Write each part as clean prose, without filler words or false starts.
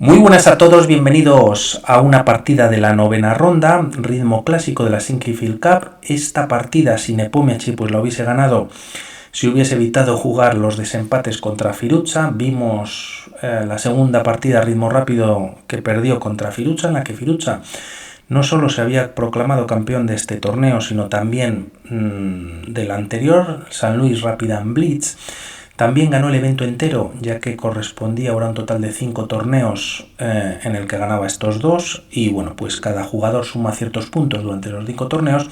Muy buenas a todos, bienvenidos a una partida de la novena ronda, ritmo clásico de la Sinquefield Cup. Esta partida, si Nepomniachtchi pues la hubiese ganado, si hubiese evitado jugar los desempates contra Firuza. Vimos la segunda partida ritmo rápido que perdió contra Firuza, en la que Firuza no solo se había proclamado campeón de este torneo, sino también del anterior, San Luis Rapid and Blitz. También ganó el evento entero, ya que correspondía ahora a un total de 5 torneos en el que ganaba estos dos. Y bueno, pues cada jugador suma ciertos puntos durante los 5 torneos.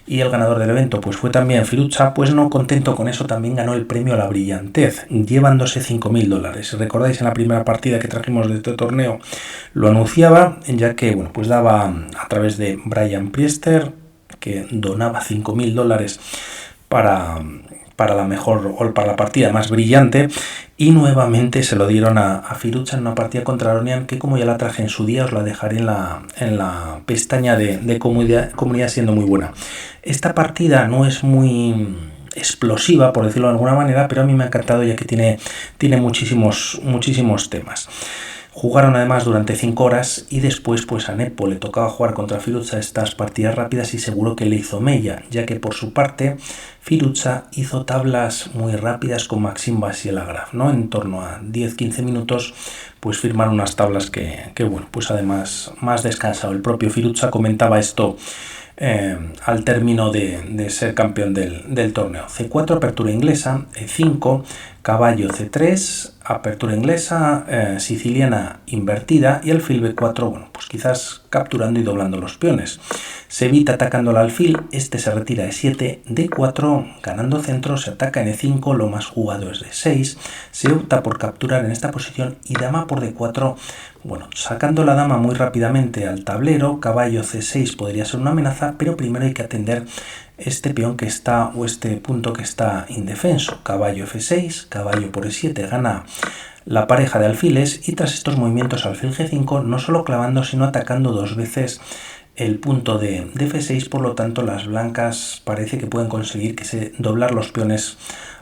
Y el ganador del evento pues fue también Firuza. Pues no contento con eso, también ganó el premio a la brillantez, llevándose $5.000. Si recordáis, en la primera partida que trajimos de este torneo lo anunciaba, ya que bueno, pues daba a través de Brian Priester, que donaba $5.000 para la mejor o para la partida más brillante, y nuevamente se lo dieron a Firuza en una partida contra Aronian, que como ya la traje en su día, os la dejaré en la pestaña de comunidad, siendo muy buena. Esta partida no es muy explosiva, por decirlo de alguna manera, pero a mí me ha encantado, ya que tiene muchísimos temas. Jugaron además durante 5 horas y después pues a Nepo le tocaba jugar contra Firuza estas partidas rápidas y seguro que le hizo mella, ya que por su parte Firuza hizo tablas muy rápidas con Maxime Vachier-Lagrave, ¿no? En torno a 10-15 minutos pues firmaron unas tablas que bueno, pues además más descansado. El propio Firuza comentaba esto al término de ser campeón del torneo. C4, apertura inglesa, E5, caballo C3, apertura inglesa, siciliana invertida, y alfil B4, bueno, pues quizás capturando y doblando los peones. Se evita atacando el alfil, este se retira E7, D4, ganando centro, se ataca en E5, lo más jugado es D6, se opta por capturar en esta posición y dama por D4, bueno, sacando la dama muy rápidamente al tablero. Caballo C6 podría ser una amenaza, pero primero hay que atender este peón que está, o este punto que está indefenso. Caballo F6, caballo por E7 gana la pareja de alfiles, y tras estos movimientos alfil G5, no solo clavando sino atacando dos veces el punto de F6, por lo tanto las blancas parece que pueden conseguir doblar los peones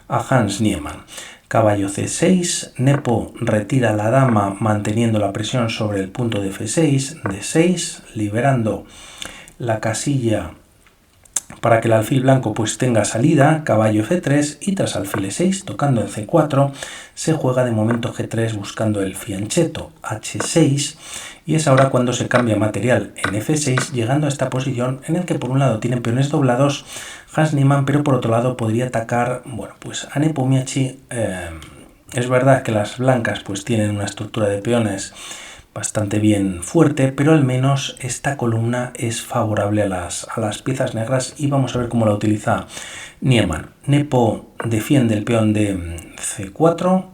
a Hans Niemann. Caballo C6, Nepo retira la dama manteniendo la presión sobre el punto de F6, D6, liberando la casilla para que el alfil blanco pues tenga salida. Caballo F3 y tras alfil E6, tocando en C4, se juega de momento G3 buscando el fianchetto H6, y es ahora cuando se cambia material en F6, llegando a esta posición en el que por un lado tienen peones doblados Hans Niemann, pero por otro lado podría atacar, bueno, pues a Nepomniachtchi. Es verdad que las blancas pues tienen una estructura de peones bastante bien fuerte, pero al menos esta columna es favorable a las piezas negras, y vamos a ver cómo la utiliza Niemann. Nepo defiende el peón de C4,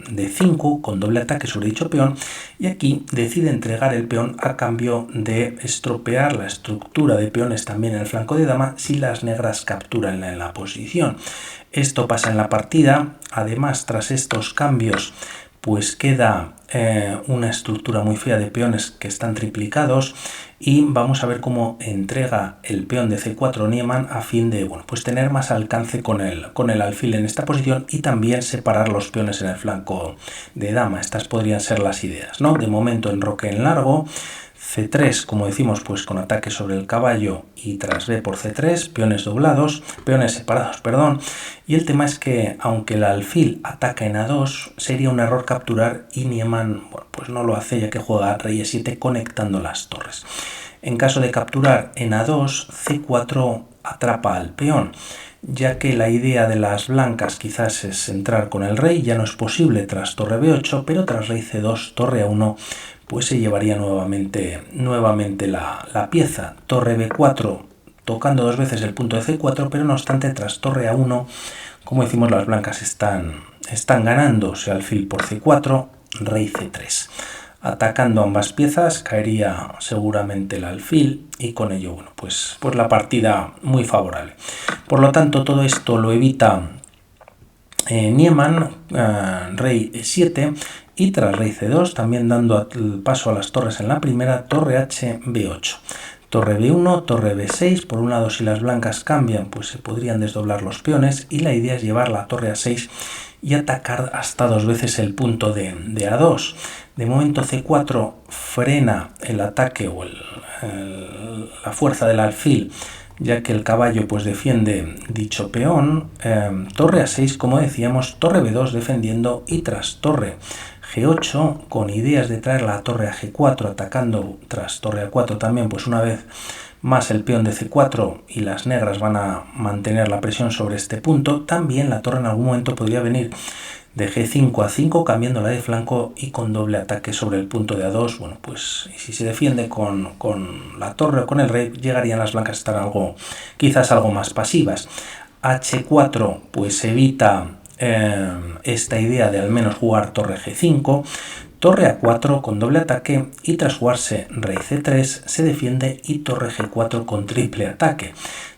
de 5 con doble ataque sobre dicho peón, y aquí decide entregar el peón a cambio de estropear la estructura de peones también en el flanco de dama si las negras capturan en la posición. Esto pasa en la partida. Además, tras estos cambios pues queda una estructura muy fea de peones que están triplicados, y vamos a ver cómo entrega el peón de C4 Niemann a fin de, bueno, pues tener más alcance con el alfil en esta posición, y también separar los peones en el flanco de dama. Estas podrían ser las ideas, ¿no? De momento enroque en largo, C3, como decimos, pues con ataque sobre el caballo, y tras B por C3, peones separados, perdón. Y el tema es que aunque el alfil ataca en A2, sería un error capturar, y Niemann, bueno, pues no lo hace, ya que juega rey E7 conectando las torres. En caso de capturar en A2, C4 atrapa al peón, ya que la idea de las blancas quizás es entrar con el rey. Ya no es posible tras torre B8, pero tras rey C2, torre A1, pues se llevaría nuevamente la pieza. Torre B4, tocando dos veces el punto de C4, pero no obstante tras torre A1, como decimos, las blancas están ganando. Se alfil por C4, rey C3. Atacando ambas piezas caería seguramente el alfil, y con ello, bueno, pues la partida muy favorable. Por lo tanto, todo esto lo evita Niemann, rey E7, y tras rey C2, también dando el paso a las torres en la primera, torre H, B8. Torre B1, torre B6, por un lado si las blancas cambian pues se podrían desdoblar los peones, y la idea es llevar la torre A6 y atacar hasta 2 veces el punto de A2. De momento C4 frena el ataque o la fuerza del alfil, ya que el caballo pues defiende dicho peón. Torre A6, como decíamos, torre B2 defendiendo, y tras torre G8, con ideas de traer la torre a G4, atacando tras torre A4 también, pues una vez más el peón de C4, y las negras van a mantener la presión sobre este punto. También la torre en algún momento podría venir de G5 a 5, cambiándola de flanco y con doble ataque sobre el punto de A2. Bueno, pues si se defiende con la torre o con el rey, llegarían las blancas a estar quizás algo más pasivas. H4 pues evita esta idea de al menos jugar torre G5, torre A4 con doble ataque, y tras jugarse rey C3 se defiende, y torre G4 con triple ataque.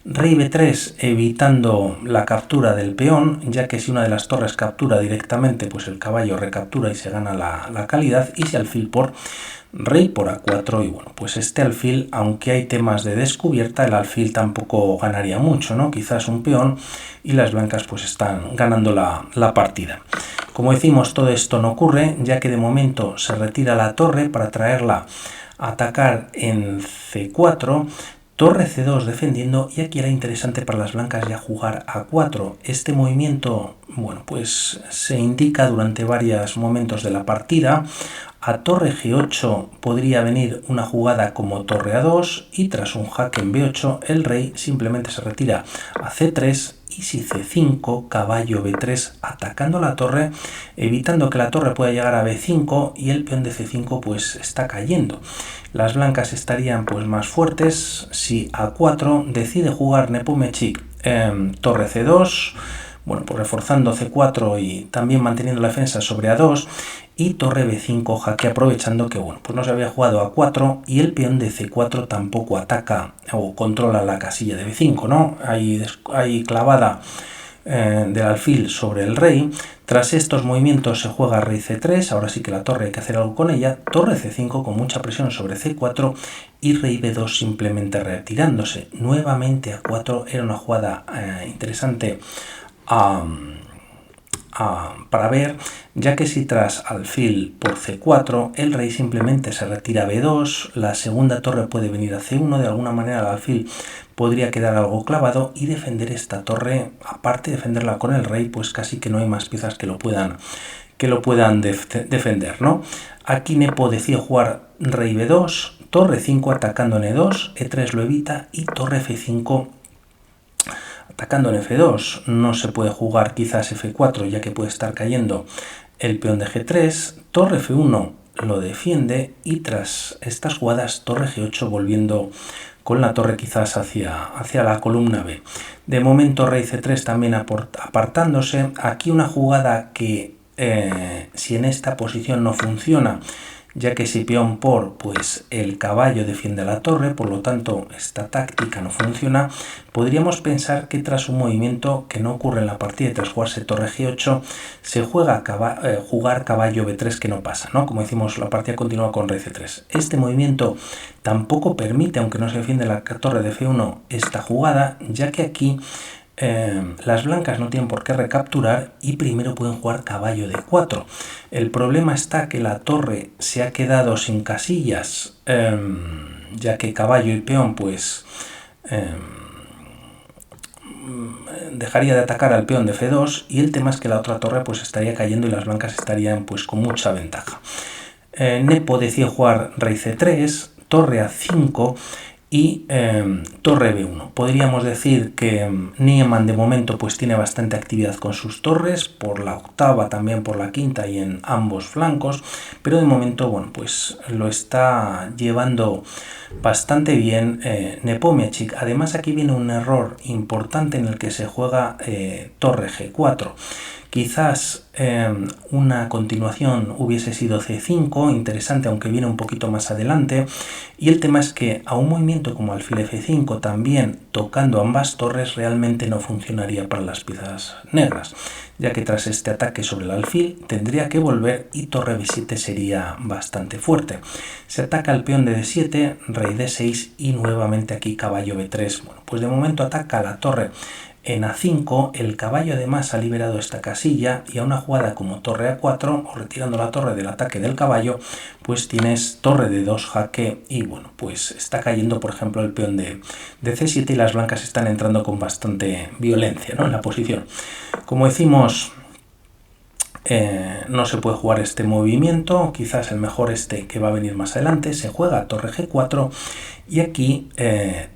Rey B3 evitando la captura del peón, ya que si una de las torres captura directamente, pues el caballo recaptura y se gana la calidad, y si alfil por rey por A4, y bueno, pues este alfil, aunque hay temas de descubierta, el alfil tampoco ganaría mucho, ¿no? Quizás un peón, y las blancas pues están ganando la partida. Como decimos, todo esto no ocurre, ya que de momento se retira la torre para traerla a atacar en C4, torre C2 defendiendo, y aquí era interesante para las blancas ya jugar A4. Este movimiento, bueno, pues se indica durante varios momentos de la partida. A torre G8 podría venir una jugada como torre A2, y tras un jaque en B8 el rey simplemente se retira a C3, y si C5, caballo B3 atacando la torre, evitando que la torre pueda llegar a B5, y el peón de C5 pues está cayendo. Las blancas estarían pues más fuertes si A4 decide jugar Nepomniachtchi torre C2, bueno, pues reforzando C4 y también manteniendo la defensa sobre A2, y torre B5 jaque, aprovechando que bueno, pues no se había jugado A4 y el peón de C4 tampoco ataca o controla la casilla de B5, ¿no? Hay clavada del alfil sobre el rey. Tras estos movimientos se juega rey C3, ahora sí que la torre hay que hacer algo con ella, torre C5 con mucha presión sobre C4, y rey B2 simplemente retirándose. Nuevamente A4 era una jugada interesante para ver, ya que si tras alfil por C4 el rey simplemente se retira a B2, la segunda torre puede venir a C1, de alguna manera el alfil podría quedar algo clavado, y defender esta torre, aparte de defenderla con el rey, pues casi que no hay más piezas que lo puedan defender, ¿no? Aquí Nepo decide jugar rey B2, torre 5 atacando en E2, E3 lo evita, y torre F5 atacando en F2. No se puede jugar quizás F4, ya que puede estar cayendo el peón de G3, torre F1 lo defiende, y tras estas jugadas torre G8 volviendo con la torre quizás hacia la columna B. De momento rey C3 también apartándose. Aquí una jugada que si en esta posición no funciona, ya que si peón por, pues el caballo defiende la torre, por lo tanto esta táctica no funciona, podríamos pensar que tras un movimiento que no ocurre en la partida, tras jugarse torre G8, se juega jugar caballo B3, que no pasa, ¿no? Como decimos, la partida continúa con rey C3. Este movimiento tampoco permite, aunque no se defiende la torre de F1, esta jugada, ya que aquí las blancas no tienen por qué recapturar y primero pueden jugar caballo de 4. El problema está que la torre se ha quedado sin casillas, ya que caballo y peón pues dejaría de atacar al peón de F2, y el tema es que la otra torre pues estaría cayendo y las blancas estarían pues con mucha ventaja. Nepo decide jugar rey C3, torre A5 y torre B1. Podríamos decir que Niemann de momento pues tiene bastante actividad con sus torres, por la octava, también por la quinta y en ambos flancos, pero de momento bueno, pues lo está llevando bastante bien Nepomniachtchi. Además aquí viene un error importante en el que se juega torre G4. Quizás una continuación hubiese sido C5, interesante, aunque viene un poquito más adelante, y el tema es que a un movimiento como alfil F5 también tocando ambas torres realmente no funcionaría para las piezas negras, ya que tras este ataque sobre el alfil tendría que volver y torre B7 sería bastante fuerte. Se ataca el peón de D7, rey D6 y nuevamente aquí caballo B3. Bueno, pues de momento ataca la torre En A5 el caballo además ha liberado esta casilla y a una jugada como torre A4 o retirando la torre del ataque del caballo, pues tienes torre de 2 jaque y bueno, pues está cayendo por ejemplo el peón de C7 y las blancas están entrando con bastante violencia, ¿no?, en la posición. Como decimos, no se puede jugar este movimiento, quizás el mejor este que va a venir más adelante. Se juega torre G4 y aquí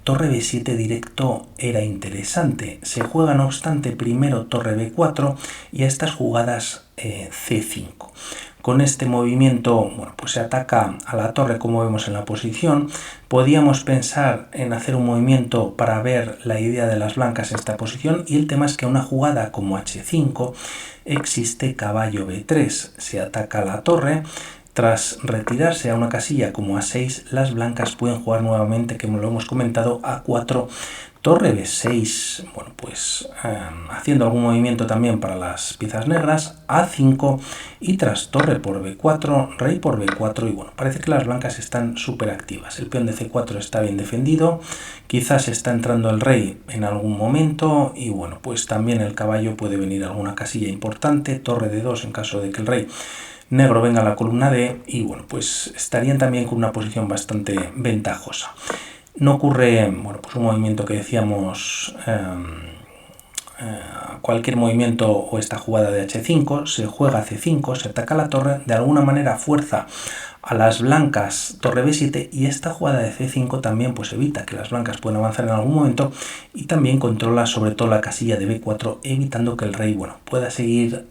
torre B7 directo era interesante. Se juega no obstante primero torre B4 y a estas jugadas C5. Con este movimiento, bueno, pues se ataca a la torre como vemos en la posición. Podíamos pensar en hacer un movimiento para ver la idea de las blancas en esta posición y el tema es que una jugada como H5 existe caballo B3. Se ataca a la torre. Tras retirarse a una casilla como A6, las blancas pueden jugar nuevamente, como lo hemos comentado, A4, torre B6, bueno, pues haciendo algún movimiento también para las piezas negras, A5 y tras torre por B4, rey por B4 y bueno, parece que las blancas están súper activas. El peón de C4 está bien defendido, quizás está entrando el rey en algún momento y bueno, pues también el caballo puede venir a alguna casilla importante, torre de 2 en caso de que el rey negro venga a la columna D y bueno, pues estarían también con una posición bastante ventajosa. No ocurre, bueno, pues un movimiento que decíamos, cualquier movimiento o esta jugada de H5, se juega C5, se ataca la torre, de alguna manera fuerza a las blancas torre B7 y esta jugada de C5 también pues evita que las blancas puedan avanzar en algún momento y también controla sobre todo la casilla de B4 evitando que el rey, bueno, pueda seguir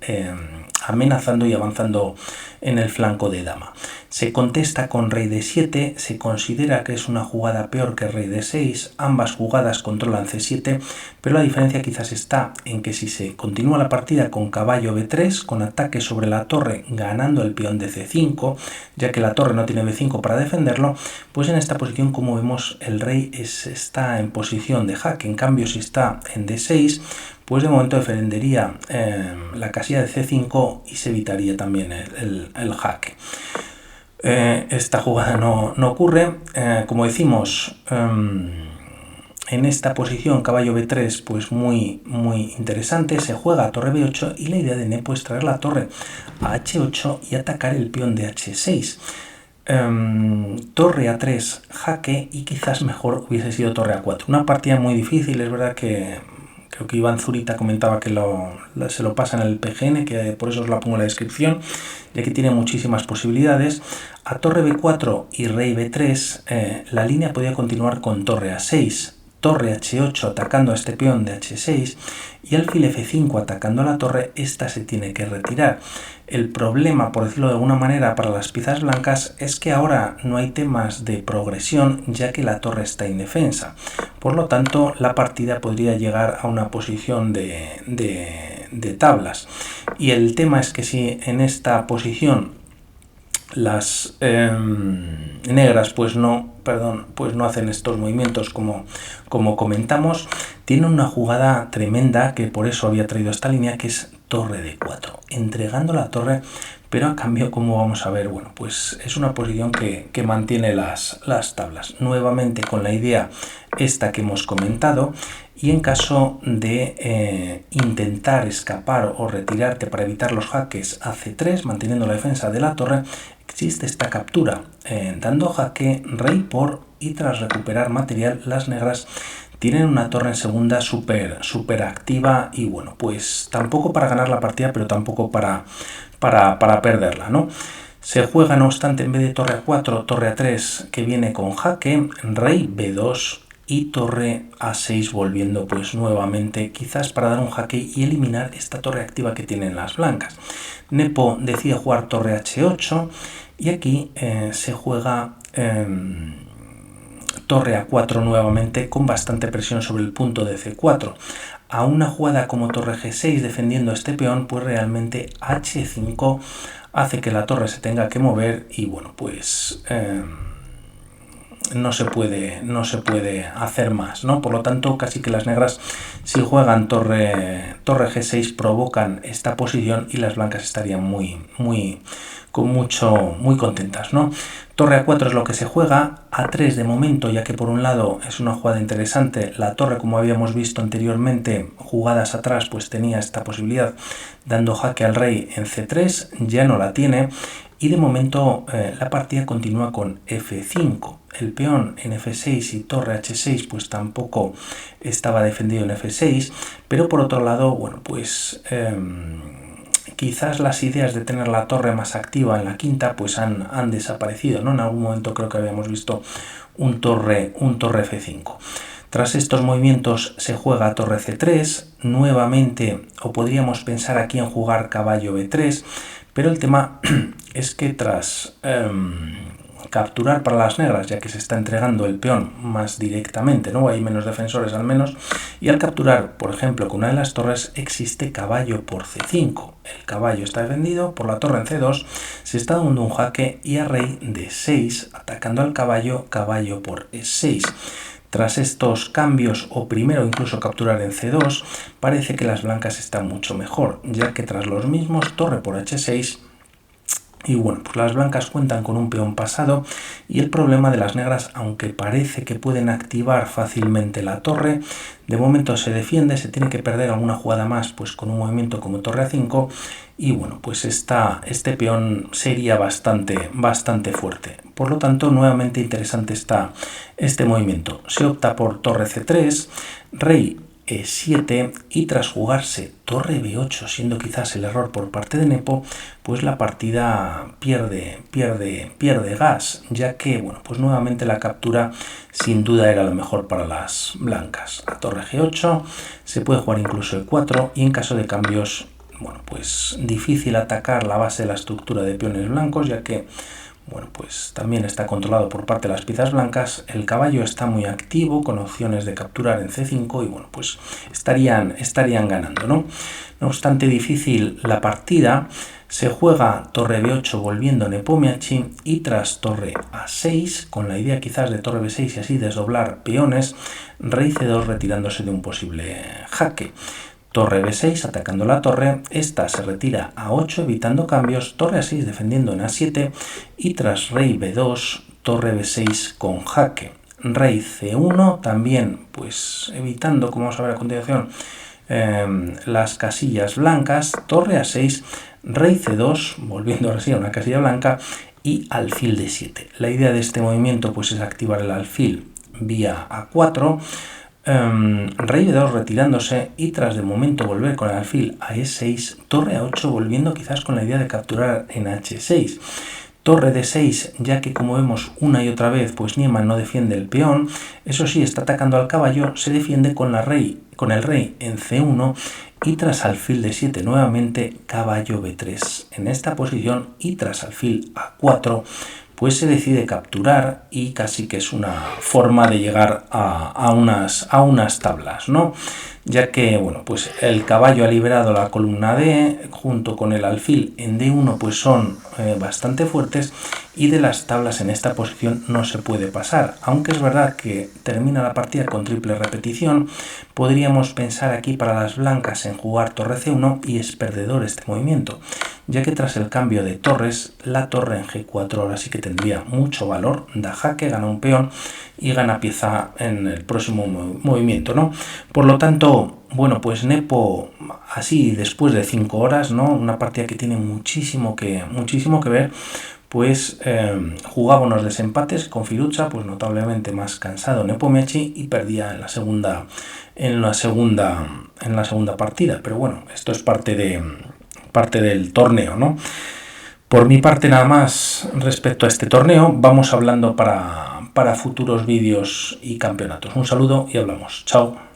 amenazando y avanzando en el flanco de dama. Se contesta con rey D7, se considera que es una jugada peor que rey D6, ambas jugadas controlan C7, pero la diferencia quizás está en que si se continúa la partida con caballo B3, con ataque sobre la torre ganando el peón de C5, ya que la torre no tiene B5 para defenderlo, pues en esta posición, como vemos, el rey está en posición de jaque. En cambio, si está en D6, pues de momento defendería la casilla de C5 y se evitaría también el jaque. Esta jugada no ocurre. Como decimos, en esta posición caballo B3 pues muy interesante. Se juega a torre B8 y la idea de Nepo es traer la torre a H8 y atacar el peón de H6. Torre A3 jaque y quizás mejor hubiese sido torre A4. Una partida muy difícil, es verdad que creo que Iván Zurita comentaba que se lo pasa en el PGN, que por eso os la pongo en la descripción, ya que tiene muchísimas posibilidades. A torre B4 y rey B3 la línea podía continuar con torre A6, torre H8 atacando a este peón de H6 y alfil F5 atacando a la torre. Esta se tiene que retirar. El problema, por decirlo de alguna manera, para las piezas blancas es que ahora no hay temas de progresión, ya que la torre está indefensa. Por lo tanto, la partida podría llegar a una posición de tablas. Y el tema es que si en esta posición las negras pues no hacen estos movimientos como comentamos, tiene una jugada tremenda que por eso había traído esta línea, que es torre de 4, entregando la torre, pero a cambio, como vamos a ver, bueno, pues es una posición que mantiene las tablas, nuevamente con la idea esta que hemos comentado. Y en caso de intentar escapar o retirarte para evitar los jaques a C3, manteniendo la defensa de la torre, existe esta captura, dando jaque, rey por, y tras recuperar material, las negras tienen una torre en segunda súper activa y bueno, pues tampoco para ganar la partida, pero tampoco para perderla, ¿no? Se juega, no obstante, en vez de torre A4, torre A3, que viene con jaque, rey B2 y torre A6, volviendo pues nuevamente quizás para dar un jaque y eliminar esta torre activa que tienen las blancas. Nepo decide jugar torre H8 y aquí se juega torre A4 nuevamente con bastante presión sobre el punto de C4. A una jugada como torre G6 defendiendo este peón, pues realmente H5 hace que la torre se tenga que mover y bueno, pues no se puede hacer más, ¿no? Por lo tanto, casi que las negras, si juegan torre G6, provocan esta posición y las blancas estarían muy contentas, ¿no? Torre A4 es lo que se juega, A3 de momento, ya que por un lado es una jugada interesante, la torre, como habíamos visto anteriormente, jugadas atrás, pues tenía esta posibilidad, dando jaque al rey en C3, ya no la tiene, y de momento la partida continúa con F5. El peón en F6 y torre H6 pues tampoco estaba defendido en F6, pero por otro lado, bueno, pues quizás las ideas de tener la torre más activa en la quinta pues han desaparecido, ¿no? En algún momento creo que habíamos visto un torre F5. Tras estos movimientos se juega torre C3, nuevamente, o podríamos pensar aquí en jugar caballo B3, pero el tema es que tras capturar para las negras, ya que se está entregando el peón más directamente, ¿no? Hay menos defensores al menos, y al capturar, por ejemplo, con una de las torres, existe caballo por C5. El caballo está defendido por la torre en C2, se está dando un jaque y a rey D6, atacando al caballo, caballo por E6. Tras estos cambios, o primero incluso capturar en C2, parece que las blancas están mucho mejor, ya que tras los mismos, torre por H6, y bueno, pues las blancas cuentan con un peón pasado y el problema de las negras, aunque parece que pueden activar fácilmente la torre, de momento se defiende, se tiene que perder alguna jugada más pues con un movimiento como torre A5 y bueno, pues este peón sería bastante fuerte. Por lo tanto, nuevamente interesante está este movimiento. Se opta por torre C3, rey E7 y tras jugarse torre B8, siendo quizás el error por parte de Nepo, pues la partida pierde gas, ya que bueno, pues nuevamente la captura sin duda era lo mejor para las blancas. A torre G8 se puede jugar incluso E4 y en caso de cambios, bueno, pues difícil atacar la base de la estructura de peones blancos, ya que bueno, pues también está controlado por parte de las piezas blancas. El caballo está muy activo, con opciones de capturar en C5 y bueno, pues estarían ganando, ¿no? No obstante, difícil la partida. Se juega torre B8 volviendo Nepomniachtchi y tras torre A6, con la idea quizás de torre B6 y así desdoblar peones, rey C2 retirándose de un posible jaque. Torre B6 atacando la torre, esta se retira a 8 evitando cambios, torre A6 defendiendo en A7 y tras rey B2, torre B6 con jaque. Rey C1 también pues evitando, como vamos a ver a continuación, las casillas blancas, torre A6, rey C2, volviendo ahora sí a una casilla blanca y alfil D7. La idea de este movimiento pues es activar el alfil vía A4, rey B2 retirándose y tras de momento volver con el alfil a E6, torre A8 volviendo quizás con la idea de capturar en H6. Torre D6, ya que como vemos una y otra vez, pues Niemann no defiende el peón, eso sí, está atacando al caballo, se defiende con el rey en C1 y tras alfil D7 nuevamente caballo B3 en esta posición y tras alfil A4 pues se decide capturar y casi que es una forma de llegar a unas tablas, ¿no? Ya que, bueno, pues el caballo ha liberado la columna D, junto con el alfil en D1, pues son bastante fuertes y de las tablas en esta posición no se puede pasar. Aunque es verdad que termina la partida con triple repetición, podríamos pensar aquí para las blancas en jugar torre C1 y es perdedor este movimiento, ya que tras el cambio de torres, la torre en G4 ahora sí que tendría mucho valor, da jaque, gana un peón y gana pieza en el próximo movimiento, ¿no? Por lo tanto, bueno, pues Nepo, así después de 5 horas, ¿no? Una partida que tiene muchísimo que ver, pues jugaba unos desempates con Firuza, pues notablemente más cansado Nepomniachtchi y perdía en la segunda partida, pero bueno, esto es parte del torneo, ¿no? Por mi parte nada más respecto a este torneo, vamos hablando para futuros vídeos y campeonatos. Un saludo y hablamos. Chao.